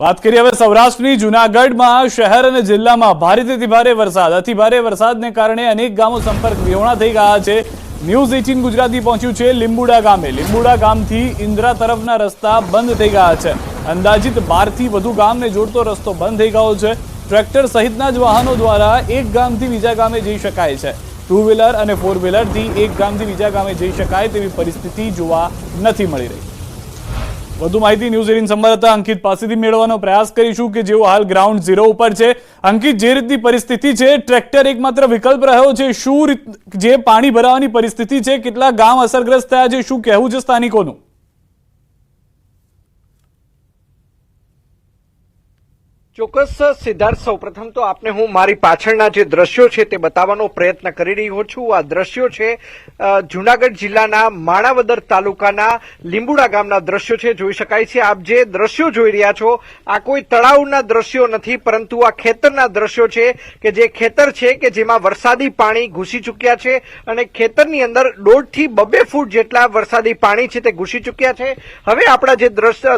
વાત કરીએ હવે સૌરાષ્ટ્રની જૂનાગઢમાં શહેર અને જિલ્લામાં ભારેથી ભારે વરસાદ અતિભારે વરસાદને કારણે અનેક ગામો સંપર્ક વિહોણા થઈ ગયા છે। ન્યૂઝ 18 ગુજરાતી પહોંચ્યું છે લીંબુડા ગામે। લીંબુડા ગામથી ઇન્દ્રા તરફના રસ્તા બંધ થઈ ગયા છે। અંદાજિત 12 થી વધુ ગામને જોડતો રસ્તો બંધ થઈ ગયો છે। ટ્રેક્ટર સહિતના જ વાહનો દ્વારા એક ગામથી બીજા ગામે જઈ શકાય છે। ટુ વ્હીલર અને ફોર વ્હીલરથી એક ગામથી બીજા ગામે જઈ શકાય તેવી પરિસ્થિતિ જોવા નથી મળી રહી। વધુ માહિતી ન્યૂઝ 18 સંવાદદાતા અંકિત પાસેથી મેળવવાનો પ્રયાસ કરીશું કે જેઓ હાલ ગ્રાઉન્ડ ઝીરો ઉપર છે। અંકિત, જે રીતની પરિસ્થિતિ છે, ટ્રેક્ટર એકમાત્ર વિકલ્પ રહ્યો છે, શું જે પાણી ભરાવાની પરિસ્થિતિ છે, કેટલા ગામ અસરગ્રસ્ત થયા છે, શું કહેવું છે સ્થાનિકોનું? ચોક્કસ સિદ્ધાર્થ, સૌપ્રથમ તો આપને હું મારી પાછળના જે દ્રશ્યો છે તે બતાવવાનો પ્રયત્ન કરી રહ્યો છું। આ દ્રશ્યો છે જૂનાગઢ જિલ્લાના માણાવદર તાલુકાના લીંબુડા ગામના દ્રશ્યો છે। જોઈ શકાય છે આપ જે દ્રશ્યો જોઈ રહ્યા છો આ કોઈ તળાવના દ્રશ્યો નથી, પરંતુ આ ખેતરના દ્રશ્યો છે કે જે ખેતર છે કે જેમાં વરસાદી પાણી ઘૂસી ચૂક્યા છે અને ખેતરની અંદર 1.5 થી 2 ફૂટ જેટલા વરસાદી પાણી છે તે ઘૂસી ચૂક્યા છે। હવે આપણા જે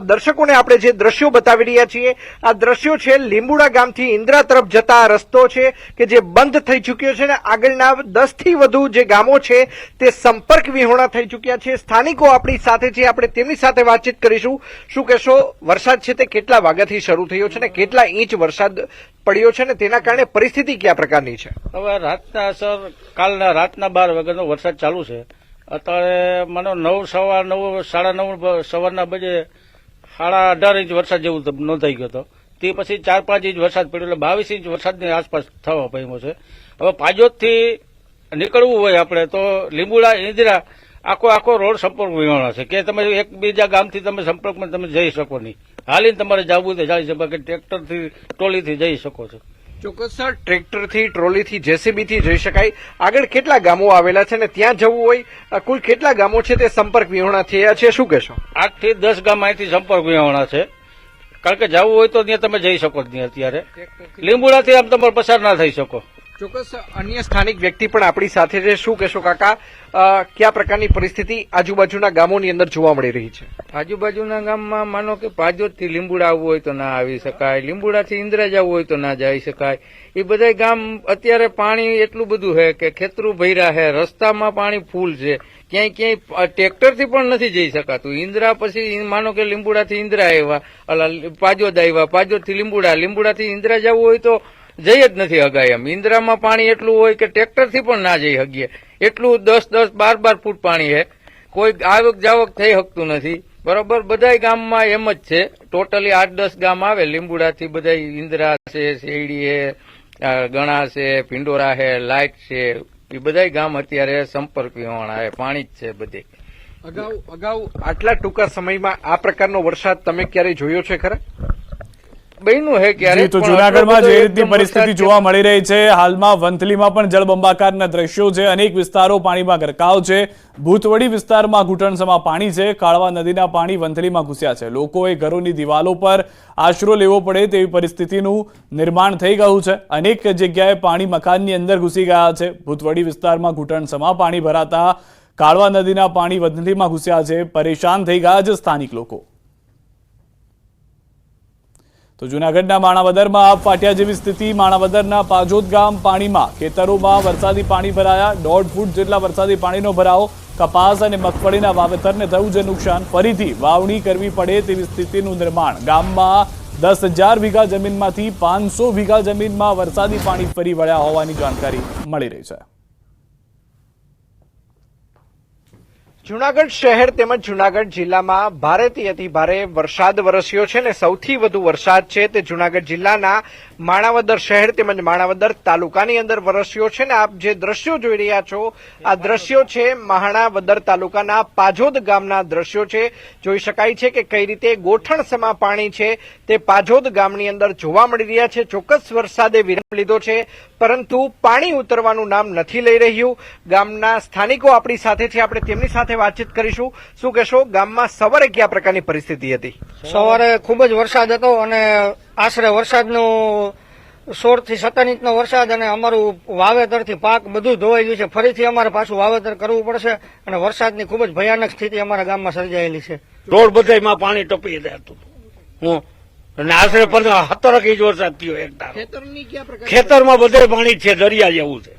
દર્શકોને આપણે જે દ્રશ્યો બતાવી રહ્યા છીએ આ દ્રશ્યો છે લીંબુડા ગામથી ઇન્દ્રા તરફ જતા રસ્તો છે કે જે બંધ થઈ ચૂક્યો છે ને આગળના 10 થી વધુ જે ગામો છે તે સંપર્ક વિહોણા થઈ ચૂક્યા છે। સ્થાનિકો આપણી સાથે છે, આપણે તેમની સાથે વાતચીત કરીશું। શું કહેશો, વરસાદ છે તે કેટલા વાગ્યાથી શરૂ થયો છે ને કેટલા ઇંચ વરસાદ પડ્યો છે ને તેના કારણે પરિસ્થિતિ કયા પ્રકારની છે? હવે રાતના કાલના રાતના 12 વાગ્યાનો વરસાદ ચાલુ છે। અત્યારે મને 9, સવા 9, સવારના બજે 18.5 ઇંચ વરસાદ જેવું નોંધાઈ ગયો હતો। તે પછી 4-5 ઇંચ વરસાદ પડ્યો એટલે 22 ઇંચ વરસાદની આસપાસ થવા પામ્યો છે। હવે પાજોદથી નીકળવું હોય આપણે તો લીંબુડા ઇન્દ્રા આખો રોડ સંપર્ક વિહોણા છે કે તમે એક બીજા ગામથી તમે સંપર્કમાં તમે જઈ શકો નહીં। હાલીને તમારે જવું તો જઈ શકો, કે ટ્રેક્ટરથી ટ્રોલીથી જઈ શકો છો। ચોક્કસ સર, ટ્રેક્ટરથી ટ્રોલીથી જેસીબીથી જઈ શકાય। આગળ કેટલા ગામો આવેલા છે ને ત્યાં જવું હોય કુલ કેટલા ગામો છે તે સંપર્ક વિહોણા થયા છે, શું કહેશો? 8 થી 10 ગામ અહીંથી સંપર્ક વિહોણા છે, કારણ કે જવું હોય તો ત્યાં તમે જઈ શકો જ નહીં। અત્યારે લીંબુડાથી આમ તમારે પસાર ના થઈ શકો। ચોક્કસ અન્ય સ્થાનિક વ્યક્તિ પણ આપણી સાથે છે। શું કહેશો કાકા, કયા પ્રકારની પરિસ્થિતિ આજુબાજુના ગામોની અંદર જોવા મળી રહી છે? આજુબાજુના ગામમાં માનો કે પાજોદથી લીંબુડા આવવું હોય તો ના આવી શકાય, લીંબુડાથી ઇન્દ્રા જવું હોય તો ના જઈ શકાય। એ બધા ગામ અત્યારે પાણી એટલું બધું છે કે ખેતરું ભર્યા છે, રસ્તામાં પાણી ફૂલ છે, ક્યાંય ટ્રેક્ટરથી પણ નથી જઈ શકાતું। ઇન્દ્રા પછી માનો કે લીંબુડાથી ઇન્દ્રા આવ્યા, પાજોદ આવ્યા, પાજોદથી લીંબુડા, લીંબુડાથી ઇન્દ્રા જવું હોય તો જઈ જ નથી હગાય એમ। ઇન્દ્રામાં પાણી એટલું હોય કે ટ્રેક્ટરથી પણ ના જઈ શકીએ, એટલું 10, 12 ફૂટ પાણી છે, કોઈ આવક જાવક થઈ શકતું નથી। બરોબર, બધા ગામમાં એમ જ છે। ટોટલી 8-10 ગામ આવે લીંબુડાથી, બધા ઇન્દ્રા છે, શેરડી છે, ગણા છે, પિંડોરા છે, લાઈટ છે, એ બધા ગામ અત્યારે સંપર્ક વિહોણા છે, પાણી જ છે બધે। અગાઉ આટલા ટૂંકા સમયમાં આ પ્રકારનો વરસાદ તમે ક્યારે જોયો છે ખરા? બન્યું હે ક્યારે? તો જૂનાગઢમાં જે રીતની પરિસ્થિતિ જોવા મળી રહી છે, હાલમાં વંથલીમાં પણ જળબંબાકારના દ્રશ્યો છે, અનેક વિસ્તારો પાણીમાં ગરકાવ છે। ભૂતવડી વિસ્તારમાં ઘૂંટણસમાં પાણી છે, કાળવા નદીના પાણી વંથલીમાં ઘૂસ્યા છે। લોકોએ ઘરોની દિવાલો પર આશરો લેવો પડે તેવી પરિસ્થિતિનું નિર્માણ થઈ ગયું છે। અનેક જગ્યાએ પાણી મકાનની અંદર ઘૂસી ગયા છે। ભૂતવડી વિસ્તારમાં ઘૂંટણસમાં પાણી ભરાતા કાળવા નદીના પાણી વંથલીમાં ઘૂસ્યા છે, પરેશાન થઈ ગયા છે સ્થાનિક લોકો। તો જૂનાગઢના માણાવદરમાં આબ ફાટ્યા જેવી સ્થિતિ। માણાવદરના પાજોદ ગામ પાણીમાં, ખેતરોમાં વરસાદી પાણી ભરાયા, 1.5 ફૂટ જેટલા વરસાદી પાણીનો ભરાવો। કપાસ અને મગફળીના વાવેતરને થયું છે નુકસાન, ફરીથી વાવણી કરવી પડે તેવી સ્થિતિનું નિર્માણ। ગામમાં 10,000 વીઘા જમીનમાંથી 500 વીઘા જમીનમાં વરસાદી પાણી ફરી વળ્યા હોવાની જાણકારી મળી રહી છે। જૂનાગઢ શહેર તેમજ જૂનાગઢ જિલ્લામાં ભારેથી અતિ ભારે વરસાદ વરસ્યો છે ને સૌથી વધુ વરસાદ છે તે જૂનાગઢ જિલ્લાના માણાવદર શહેર તેમજ માણાવદર તાલુકાની અંદર વરસ્યો છે ને આપ જે દ્રશ્યો જોઈ રહ્યા છો આ દ્રશ્યો છે માણાવદર તાલુકાના પાજોદ ગામના દ્રશ્યો છે। જોઈ શકાય છે કે કઈ રીતે ગોઠણસમાં પાણી છે તે પાજોદ ગામની અંદર જોવા મળી રહ્યા છે। ચોક્કસ વરસાદે વિરામ લીધો છે, પરંતુ પાણી ઉતરવાનું નામ નથી લઈ રહ્યું। ગામના સ્થાનિકો આપણી સાથે છે, આપણે તેમની સાથે વાતચીત કરીશું। શું કહેશો, ગામમાં સવારે કયા પ્રકારની પરિસ્થિતિ હતી? સવારે ખૂબ જ વરસાદ હતો અને આશરે વરસાદનું 16 થી 17 ઇંચનો વરસાદ અને અમારું વાવેતરથી પાક બધું ધોવાઈ ગયું છે। ફરીથી અમારે પાછું વાવેતર કરવું પડશે અને વરસાદની ખૂબ જ ભયાનક સ્થિતિ અમારા ગામમાં સર્જાયેલી છે। રોડ બધામાં પાણી ટપી જતું, અને આશરે 17 ઇંચ વરસાદ થયો એક ધારો. ખેતરની કયા પ્રકાર ખેતરમાં બધે પાણી જ છે, દરિયા જેવું છે.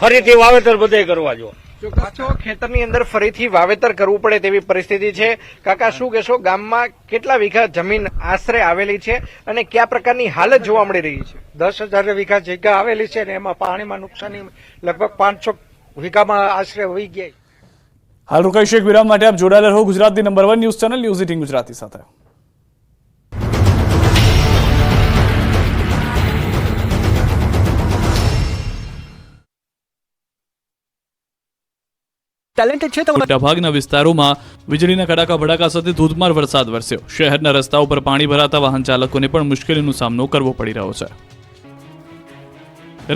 ફરીથી વાવેતર બધે કરવા જો. ચોક્કસ ખેતરની અંદર ફરીથી વાવેતર કરવું પડે તેવી પરિસ્થિતિ છે. કાકા શું કહેશો, ગામમાં કેટલા વીઘા જમીન આશરે આવેલી છે અને કયા પ્રકારની હાલત જોવા મળી રહી છે? 10,000 વીઘા જગ્યા આવેલી છે ને એમાં પાણીમાં નુકસાની લગભગ 500 વીઘામાં આશરે વહી ગયા. હાલ રોકાઈશું એક વિરામ માટે. આપ જોડાયેલા રહો ગુજરાતની number 1 news channel news 18 Gujarati સાથે. મોટાભાગના વિસ્તારોમાં વીજળીના કડાકા ભડાકા સાથે ધોધમાર વરસાદ વરસ્યો. શહેરના રસ્તાઓ પર પાણી ભરાતા વાહન ચાલકોને પણ મુશ્કેલીનો સામનો કરવો પડી રહ્યો છે.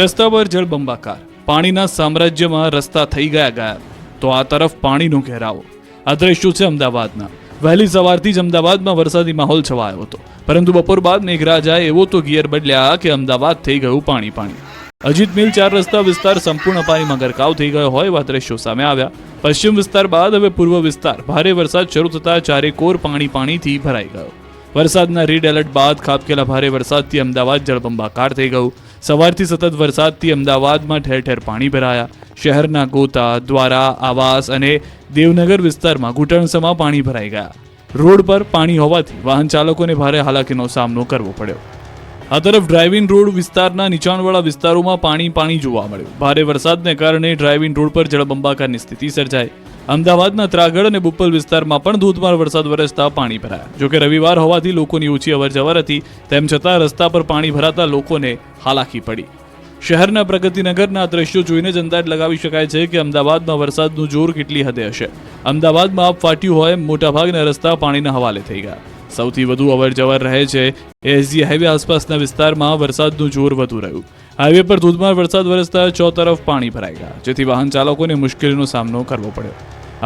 રસ્તા પર જળબંબાકાર, પાણીના સામ્રાજ્યમાં રસ્તા થઈ ગયા તો આ તરફ પાણીનો ઘેરાવો. આ દ્રશ્યો છે અમદાવાદના. વહેલી સવારથી જ અમદાવાદમાં વરસાદી માહોલ છવાયો હતો, પરંતુ બપોર બાદ મેઘરાજાએ એવો તો ગિયર બદલ્યા કે અમદાવાદ થઈ ગયું પાણી પાણી. અજીત મિલ 4 રસ્તા વિસ્તાર સંપૂર્ણ પાણીમાં ગરકાવ થઈ ગયો હોય એવા દ્રશ્યો સામે આવ્યા. પશ્ચિમ વિસ્તાર બાદ હવે પૂર્વ વિસ્તાર ભારે વરસાદ શરૂ થતા ચારેકોર પાણીથી ભરાઈ ગયો. વરસાદના રેડ એલર્ટ બાદ ખાબકેલા ભારે વરસાદથી અમદાવાદ જળબંબાકાર થઈ ગયું. સવારથી સતત વરસાદથી અમદાવાદમાં ઠેર ઠેર પાણી ભરાયા. શહેરના ગોતા, દ્વારા, આવાસ અને દેવનગર વિસ્તારમાં ઘૂંટણસમાં પાણી ભરાઈ ગયા. રોડ પર પાણી હોવાથી વાહન ચાલકોને ભારે હાલાકીનો સામનો કરવો પડ્યો. આ તરફ ડ્રાઇવિંગ રોડ વિસ્તારના નીચાણવાળા વિસ્તારોમાં પાણી જોવા મળ્યું. ભારે વરસાદને કારણે ડ્રાઇવિંગ રોડ પર જળબંબાકારની સ્થિતિ સર્જાઈ. અમદાવાદના ત્રાગડ અને બુપ્પલ વિસ્તારમાં પણ ધોધમાર વરસાદ વરસતા પાણી ભરાયા. જોકે રવિવાર હોવાથી લોકોની ઓછી અવરજવર હતી, તેમ છતાં રસ્તા પર પાણી ભરાતા લોકોને હાલાકી પડી. શહેરના પ્રગતિનગરના દ્રશ્યો જોઈને જ અંદાજ લગાવી શકાય છે કે અમદાવાદમાં વરસાદનું જોર કેટલી હદે હશે. અમદાવાદમાં આપ ફાટ્યું હોય મોટાભાગના રસ્તા પાણીના હવાલે થઈ ગયા. સૌથી વધુ અવરજવર રહે છે એસજી હાઈવે આસપાસના વિસ્તારમાં વરસાદનું જોર વધુ રહ્યું. હાઈવે પર ધોધમાર વરસાદ વરસતા ચોતરફ પાણી ભરાઈ ગયા, જેથી વાહન ચાલકોને મુશ્કેલીનો સામનો કરવો પડ્યો.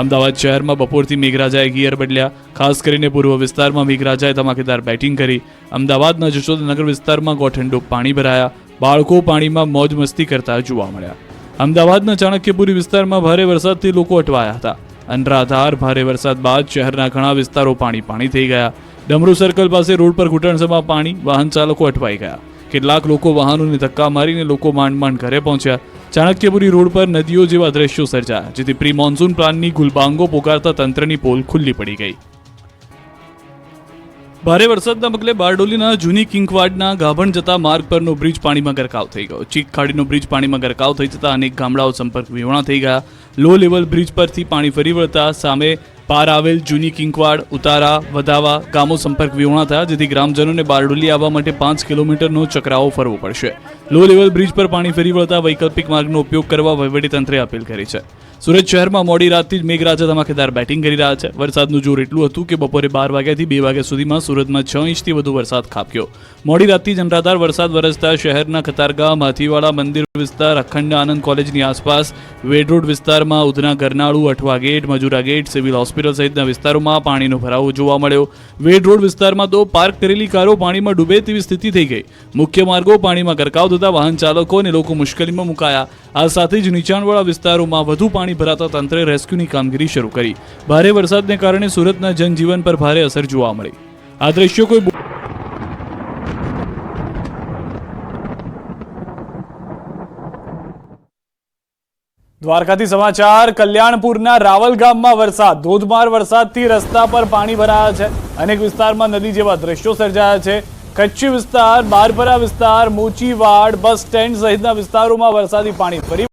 અમદાવાદ શહેરમાં બપોરથી મેઘરાજાએ ગિયર બદલ્યા. ખાસ કરીને પૂર્વ વિસ્તારમાં મેઘરાજાએ ધમાકેદાર બેટિંગ કરી. અમદાવાદના જશોદનગર વિસ્તારમાં ગોઠણડૂબ પાણી ભરાયા. બાળકો પાણીમાં મોજ મસ્તી કરતા જોવા મળ્યા. અમદાવાદના ચાણક્યપુરી વિસ્તારમાં ભારે વરસાદથી લોકો અટવાયા હતા. અનરાધાર ભારે વરસાદ બાદ શહેરના ઘણા વિસ્તારો પાણી થઈ ગયા. ડમરૂ સર્કલ પાસે રોડ પર ઘૂંટણસમાં પાણી, વાહન ચાલકો અટવાઈ ગયા. કેટલાક લોકો વાહનોને ધક્કા મારીને લોકો માંડ ઘરે પહોંચ્યા. ચાણક્યપુરી રોડ પર નદીઓ જેવા દ્રશ્યો સર્જાયા, જેથી પ્રી મોન્સૂન પ્લાનની ગુલબાંગો પોકારતા તંત્રની પોલ ખુલ્લી પડી ગઈ. ભારે વરસાદના પગલે બારડોલીના જૂની કિંકવાડના ગાભણ જતા માર્ગ પરનો બ્રિજ પાણીમાં ગરકાવ થઈ ગયો. ચીક ખાડીનો બ્રિજ પાણીમાં ગરકાવ થઈ જતા અનેક ગામડાઓ સંપર્ક વિહોણા થઈ ગયા. લો લેવલ બ્રિજ પરથી પાણી ફરી વળતા સામે પાર આવેલ જૂની કિંકવાડ, ઉતારા, વધાવા ગામો સંપર્ક વિહોણા થયા, જેથી ગ્રામજનોને બારડોલી આવવા માટે 5 કિલોમીટરનો ચક્રાવો ફરવો પડશે. લો લેવલ બ્રિજ પર પાણી ફરી વળતા વૈકલ્પિક માર્ગનો ઉપયોગ કરવા વહીવટીતંત્રે અપીલ કરી છે. સુરત શહેરમાં મોડી રાતથી જ મેઘરાજા ધમાકેદાર બેટિંગ કરી રહ્યા છે. વરસાદનું જોર એટલું હતું કે બપોરે 12 વાગ્યાથી 2 વાગ્યા સુધીમાં સુરતમાં 6 ઇંચથી વધુ વરસાદ ખાબક્યો. મોડી રાતથી જ અનરાધાર વરસાદ વરસતા શહેરના કતારગામ, હાથીવાડા, મંદિર વિસ્તાર, અખંડ આનંદ કોલેજની આસપાસ, વેડ રોડ વિસ્તારમાં, ઉધના, ગરનાળુ, Athwa gate, Majura gate, civil hospital સહિતના વિસ્તારોમાં પાણીનો ભરાવો જોવા મળ્યો. વેડ રોડ વિસ્તારમાં તો પાર્ક કરેલી કારો પાણીમાં ડૂબે તેવી સ્થિતિ થઈ ગઈ. મુખ્ય માર્ગો પાણીમાં ગરકાવ થતા વાહન ચાલકો અને લોકો મુશ્કેલીમાં મુકાયા. આ સાથે જ નીચાણવાળા વિસ્તારોમાં વધુ પાણી ભરાતા તંત્રે રેસ્ક્યુની કામગીરી શરૂ કરી. ભારે વરસાદને કારણે સુરતના જનજીવન પર ભારે અસર જોવા મળી. આ દ્રશ્યો કોઈ દ્વારકાથી સમાચાર. કલ્યાણપુરના રાવલ ગામમાં વરસાદ, ધોધમાર વરસાદથી રસ્તા પર પાણી ભરાયા છે. અનેક વિસ્તારમાં નદી જેવા દ્રશ્યો સર્જાયા છે. કચ્છી વિસ્તાર, બારપરા વિસ્તાર, મોચીવાડ, બસ સ્ટેન્ડ સહિતના વિસ્તારોમાં વરસાદી પાણી ફરી